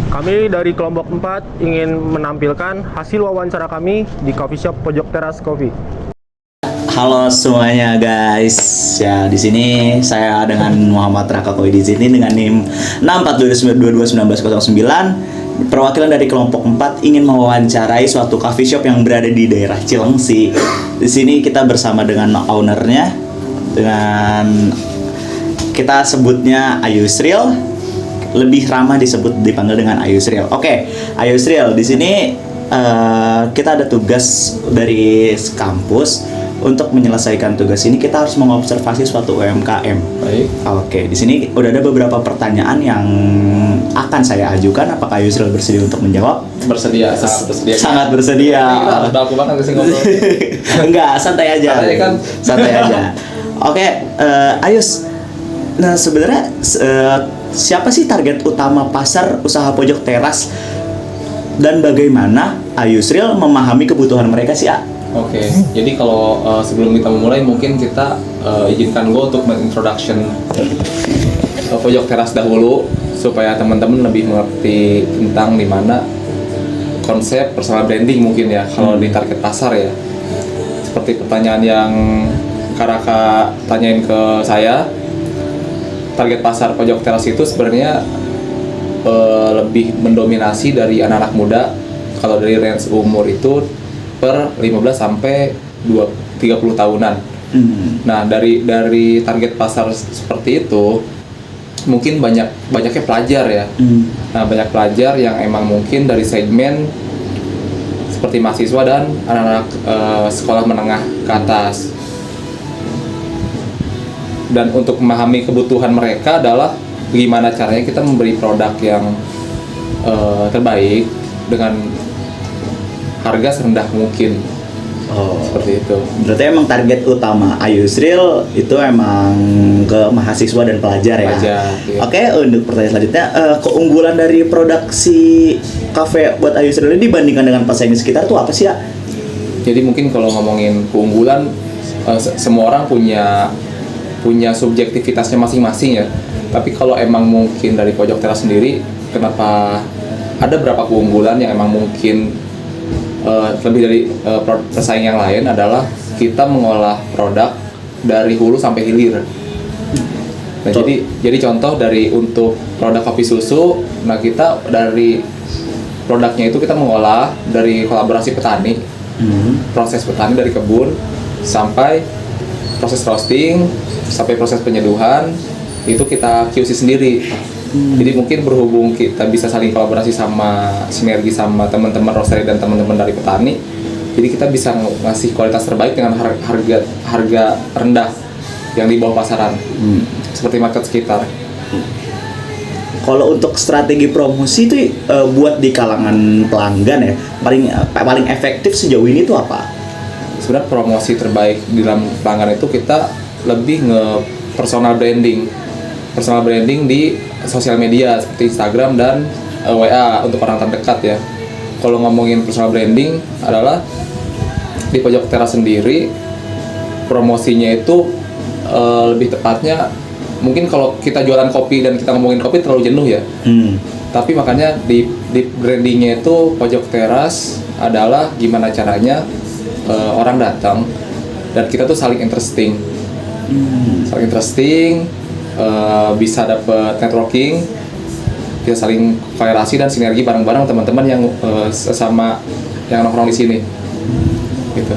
Kami dari kelompok 4 ingin menampilkan hasil wawancara kami di coffee shop Pojok Teras Coffee. Halo semuanya guys. Ya, di sini saya dengan Muhammad Raka Koi di sini dengan NIM 64221909. Perwakilan dari kelompok 4 ingin mewawancarai suatu coffee shop yang berada di daerah Cilengsi. Di sini kita bersama dengan ownernya, dengan kita sebutnya Ayusril, lebih ramah dipanggil dengan Ayusril. Oke, Ayusril, di sini kita ada tugas dari kampus. Untuk menyelesaikan tugas ini kita harus mengobservasi suatu UMKM. Baik. Oke, di sini udah ada beberapa pertanyaan yang akan saya ajukan. Apakah Yusril bersedia untuk menjawab? Bersedia, sangat bersedia. Sangat bersedia. Kita harus baku banget sih ngobrol. Enggak, santai aja. Santai kan? Santai aja. Oke, Ayus. Nah, sebenarnya siapa sih target utama pasar usaha pojok teras dan bagaimana Ayusril memahami kebutuhan mereka sih, A? Oke, jadi kalau sebelum kita memulai mungkin kita izinkan gue untuk mengintroduction pojok teras dahulu supaya teman-teman lebih mengerti tentang di mana konsep personal branding mungkin ya kalau di target pasar ya. Seperti pertanyaan yang Karaka tanyain ke saya, target pasar pojok teras itu sebenarnya lebih mendominasi dari anak-anak muda. Kalau dari range umur itu per 15 sampai 30 tahunan. Nah, dari target pasar seperti itu mungkin banyaknya pelajar ya. Nah, banyak pelajar yang emang mungkin dari segmen seperti mahasiswa dan anak-anak sekolah menengah ke atas. Dan untuk memahami kebutuhan mereka adalah gimana caranya kita memberi produk yang terbaik dengan harga serendah mungkin. Seperti itu. Berarti emang target utama Ayusril itu emang ke mahasiswa dan pelajar ya. Pelajar, iya. Oke, untuk pertanyaan selanjutnya, keunggulan dari produksi kafe buat Ayusril ini dibandingkan dengan pesaing sekitar tuh apa sih ya? Jadi mungkin kalau ngomongin keunggulan, semua orang punya subjektivitasnya masing-masing ya. Tapi kalau emang mungkin dari pojok teras sendiri, kenapa ada beberapa keunggulan yang emang mungkin lebih dari pesaing yang lain adalah kita mengolah produk dari hulu sampai hilir. Nah, jadi contoh dari untuk produk kopi susu, nah kita dari produknya itu kita mengolah dari kolaborasi petani, proses petani dari kebun sampai proses roasting sampai proses penyeduhan itu kita QC sendiri. Jadi mungkin berhubung kita bisa saling kolaborasi sama sinergi sama teman-teman roastery dan teman-teman dari petani, jadi kita bisa ngasih kualitas terbaik dengan harga rendah yang di bawah pasaran, seperti market sekitar. Kalau untuk strategi promosi itu buat di kalangan pelanggan ya, paling efektif sejauh ini tuh apa? Sebenarnya promosi terbaik di dalam pelanggan itu kita lebih personal branding di sosial media seperti Instagram dan WA untuk orang terdekat ya. Kalau ngomongin personal branding adalah di pojok teras sendiri promosinya itu lebih tepatnya mungkin kalau kita jualan kopi dan kita ngomongin kopi terlalu jenuh ya. Tapi makanya di brandingnya itu pojok teras adalah gimana caranya orang datang dan kita tuh saling interesting. Bisa dapat networking, kita saling kolerasi dan sinergi bareng-bareng teman-teman yang sesama yang nongkrong di sini. Gitu.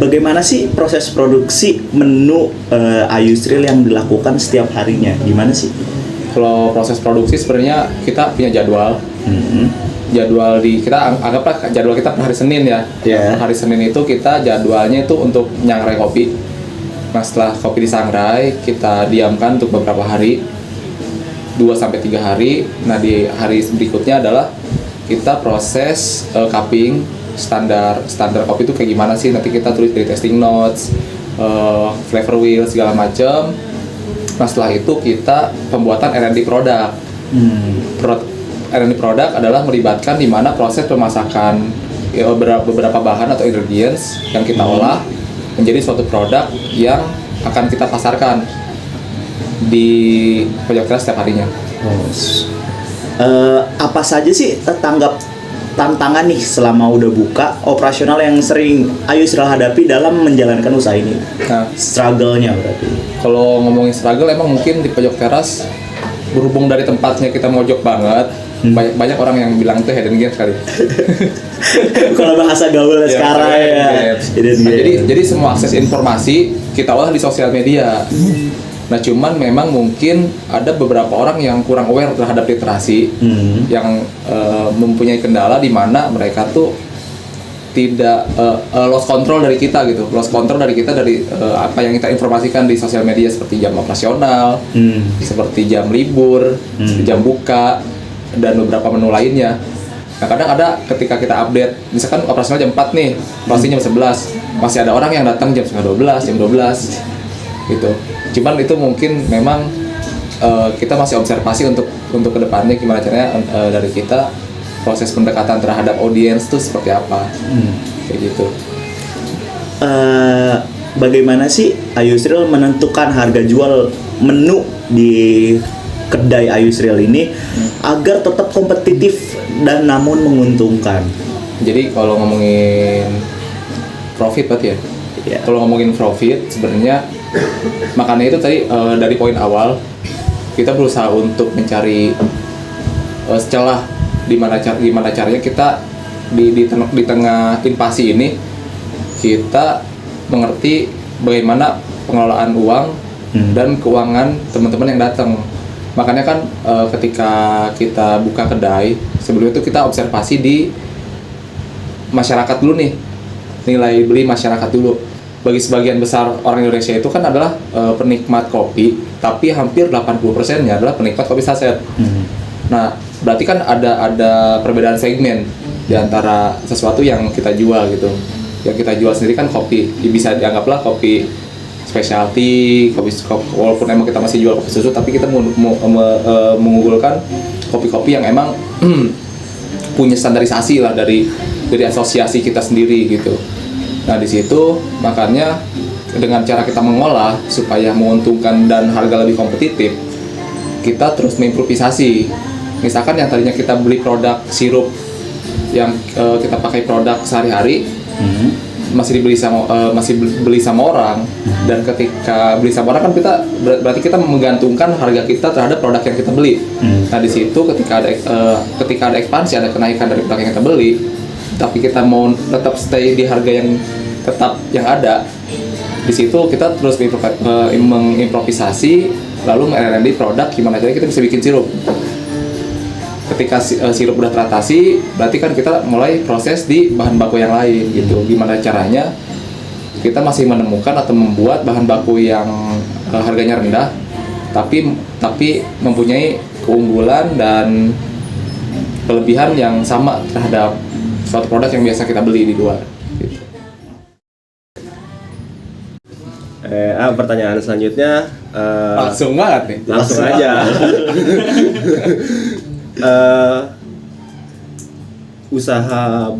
Bagaimana sih proses produksi menu Ayusril yang dilakukan setiap harinya? Gimana sih? Kalau proses produksi sebenarnya kita punya jadwal. Kita anggaplah jadwal kita per hari Senin ya. Yeah. Hari Senin itu kita jadwalnya itu untuk nyangrai kopi. Nah, setelah kopi disangrai, kita diamkan untuk beberapa hari, 2-3 hari. Nah, di hari berikutnya adalah kita proses cupping, standar kopi itu kayak gimana sih, nanti kita tulis dari tasting notes, flavor wheel, segala macam. Nah, setelah itu kita pembuatan R&D produk. R&D produk adalah melibatkan di mana proses pemasakan beberapa bahan atau ingredients yang kita olah menjadi suatu produk yang akan kita pasarkan di pojok teras setiap harinya. Apa saja sih tantangan nih selama udah buka operasional yang sering Ayusril hadapi dalam menjalankan usaha ini? Nah, Struggle-nya berarti. kalau ngomongin struggle emang mungkin di pojok teras berhubung dari tempatnya kita mojok banget, banyak orang yang bilang itu hidden game sekali. Kalau bahasa gaulnya sekarang ya. Nah, jadi semua akses informasi kita olah di sosial media. Nah, cuman memang mungkin ada beberapa orang yang kurang aware terhadap literasi, yang mempunyai kendala di mana mereka tuh tidak lost control dari kita gitu, lost control dari kita dari apa yang kita informasikan di sosial media seperti jam operasional, seperti jam libur, jam buka, dan beberapa menu lainnya. Nah, kadang ada ketika kita update, misalkan operasional jam 4 nih, operasinya jam 11, masih ada orang yang datang jam setengah 12, jam 12 gitu. Cuman itu mungkin memang kita masih observasi untuk kedepannya gimana caranya dari kita proses pendekatan terhadap audiens itu seperti apa, kayak gitu. Bagaimana sih Ayusril menentukan harga jual menu di kedai Ayusril ini agar tetap kompetitif dan namun menguntungkan? Jadi kalau ngomongin profit berarti ya? Iya. Kalau ngomongin profit sebenarnya makanya itu tadi dari poin awal kita berusaha untuk mencari celah gimana caranya kita di tengah invasi ini kita mengerti bagaimana pengelolaan uang dan keuangan teman-teman yang datang. Makanya kan ketika kita buka kedai sebelum itu kita observasi di masyarakat dulu nih, nilai beli masyarakat dulu. Bagi sebagian besar orang Indonesia itu kan adalah penikmat kopi, tapi hampir 80%-nya adalah penikmat kopi saset. Nah, berarti kan ada perbedaan segmen di antara sesuatu yang kita jual gitu. Yang kita jual sendiri kan kopi, bisa dianggaplah kopi specialty, kopi walaupun emang kita masih jual kopi susu, tapi kita mengunggulkan kopi-kopi yang emang punya standarisasi lah dari asosiasi kita sendiri gitu. Nah, di situ makanya dengan cara kita mengolah supaya menguntungkan dan harga lebih kompetitif, kita terus mengimprovisasi. Misalkan yang tadinya kita beli produk sirup yang kita pakai produk sehari-hari, masih beli sama orang, dan ketika beli sama orang kan kita berarti kita menggantungkan harga kita terhadap produk yang kita beli. Nah, di situ ketika ada ekspansi, ada kenaikan dari produk yang kita beli, tapi kita mau tetap stay di harga yang tetap yang ada, di situ kita terus mengimprovisasi lalu nge-R&D produk gimana caranya kita bisa bikin sirup. Ketika sirup udah teratasi, berarti kan kita mulai proses di bahan baku yang lain gitu. Gimana caranya kita masih menemukan atau membuat bahan baku yang harganya rendah tapi mempunyai keunggulan dan kelebihan yang sama terhadap suatu produk yang biasa kita beli di luar gitu. Pertanyaan selanjutnya Langsung banget nih. langsung aja. Usaha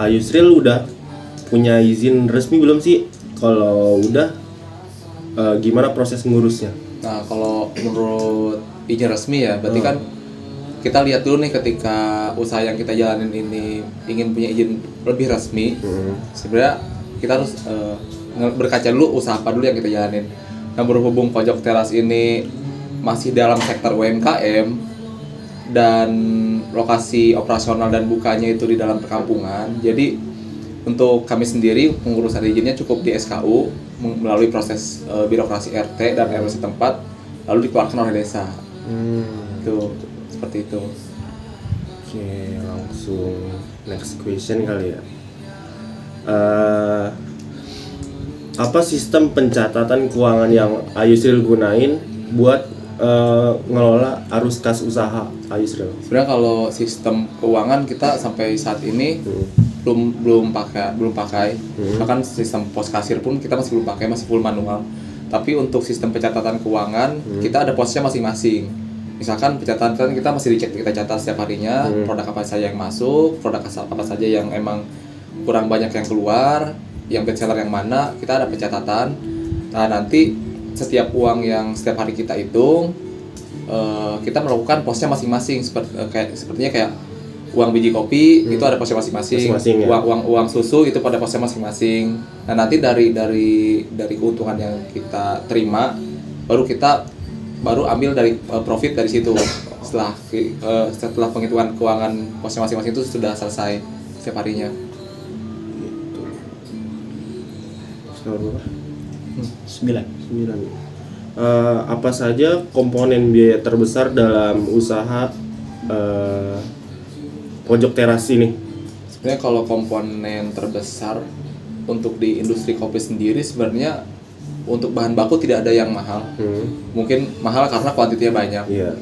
Ayusril udah punya izin resmi belum sih? Kalau udah, gimana proses ngurusnya? Nah, kalau menurut izin resmi ya, berarti kan kita lihat dulu nih ketika usaha yang kita jalanin ini ingin punya izin lebih resmi, sebenarnya kita harus berkaca dulu usaha apa dulu yang kita jalanin. Nah, berhubung Pojok Teras ini masih dalam sektor UMKM dan lokasi operasional dan bukanya itu di dalam perkampungan, jadi untuk kami sendiri pengurusan izinnya cukup di SKU melalui proses birokrasi RT dan RW setempat, lalu dikeluarkan oleh desa. Itu seperti itu. Oke, langsung next question kali ya. Apa sistem pencatatan keuangan yang Ayusril gunain buat ngelola arus kas usaha Ayusril? Sebenarnya kalau sistem keuangan kita sampai saat ini belum pakai. Bahkan sistem pos kasir pun kita masih belum pakai, masih full manual. Tapi untuk sistem pencatatan keuangan kita ada posnya masing-masing. Misalkan pencatatan kita masih kita catat setiap harinya, produk apa saja yang masuk, produk apa saja yang emang kurang banyak yang keluar, yang best seller yang mana, kita ada pencatatan. Nah, nanti setiap uang yang setiap hari kita hitung, kita melakukan posnya masing-masing sepertinya kayak uang biji kopi itu ada posnya masing-masing, Masing-masing, ya. uang susu itu pada posnya masing-masing. Nah nanti dari keuntungan yang kita terima baru ambil dari profit dari situ setelah penghitungan keuangan posnya masing-masing itu sudah selesai setiap harinya. Berapa? 9. 9. Apa saja komponen biaya terbesar dalam usaha pojok teras ini? Sebenarnya kalau komponen terbesar untuk di industri kopi sendiri sebenarnya untuk bahan baku tidak ada yang mahal. Mungkin mahal karena kuantitinya banyak. Iya.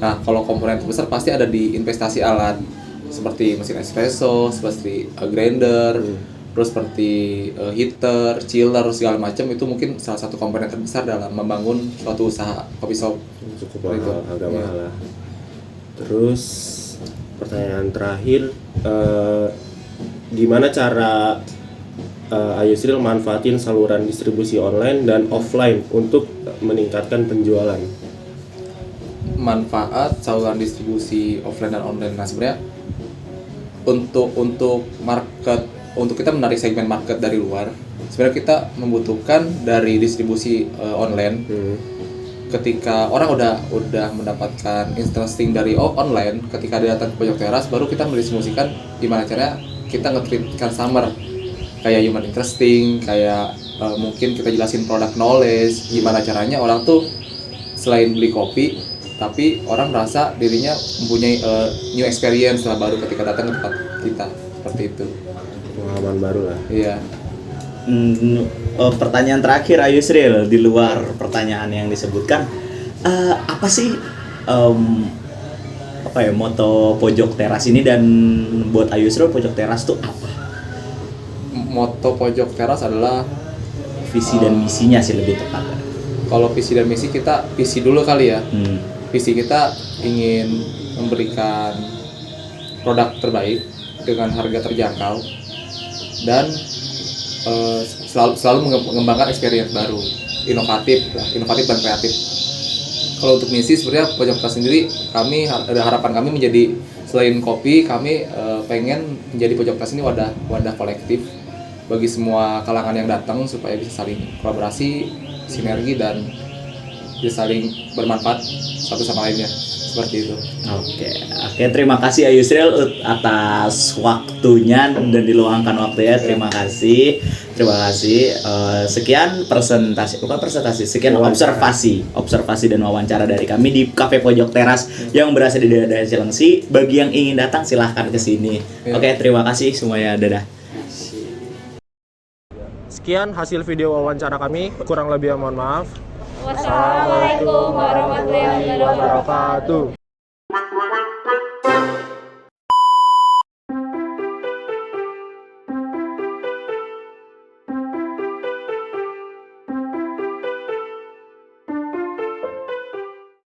Nah, kalau komponen terbesar pasti ada di investasi alat seperti mesin espresso, seperti grinder, terus seperti heater, chiller segala macam itu mungkin salah satu komponen terbesar dalam membangun suatu usaha kopi shop. Cukup Itu. mahal, agak Iya. mahal lah. Terus pertanyaan terakhir, gimana cara Ayusril manfaatin saluran distribusi online dan offline untuk meningkatkan penjualan? Manfaat saluran distribusi offline dan online. Nah, sebenarnya untuk market, untuk kita menarik segmen market dari luar, sebenarnya kita membutuhkan dari distribusi online. Ketika orang udah mendapatkan interesting dari online, ketika dia datang ke pojok teras, baru kita mendistribusikan gimana caranya kita nge-treat customer kayak human interesting, kayak mungkin kita jelasin product knowledge, gimana caranya orang tuh selain beli kopi, tapi orang merasa dirinya mempunyai new experience lah baru ketika datang ke tempat kita, seperti itu. Pengalaman baru lah. Iya. Pertanyaan terakhir Ayusril, di luar pertanyaan yang disebutkan, apa sih moto pojok teras ini, dan buat Ayusril pojok teras tuh apa? Moto pojok teras adalah Visi dan misinya sih lebih tepatnya. kalau visi dan misi, kita visi dulu kali ya. Visi kita ingin memberikan produk terbaik dengan harga terjangkau dan selalu mengembangkan experience baru, inovatif dan kreatif. Kalau untuk misi sebenarnya pojok teras sendiri, kami ada harapan kami menjadi, selain kopi, kami pengen menjadi pojok teras ini wadah kolektif bagi semua kalangan yang datang supaya bisa saling kolaborasi, sinergi, dan bisa saling bermanfaat satu sama lainnya, seperti itu. Oke, terima kasih Ayusril atas waktunya dan diluangkan waktu ya. Terima kasih. Sekian sekian observasi dan wawancara dari kami di Cafe Pojok Teras yang berada di daerah Cilengsi. Bagi yang ingin datang silahkan ke sini. Ya. Oke, terima kasih semuanya. Dadah. Sekian hasil video wawancara kami, kurang lebih mohon maaf. Wassalamualaikum warahmatullahi wabarakatuh.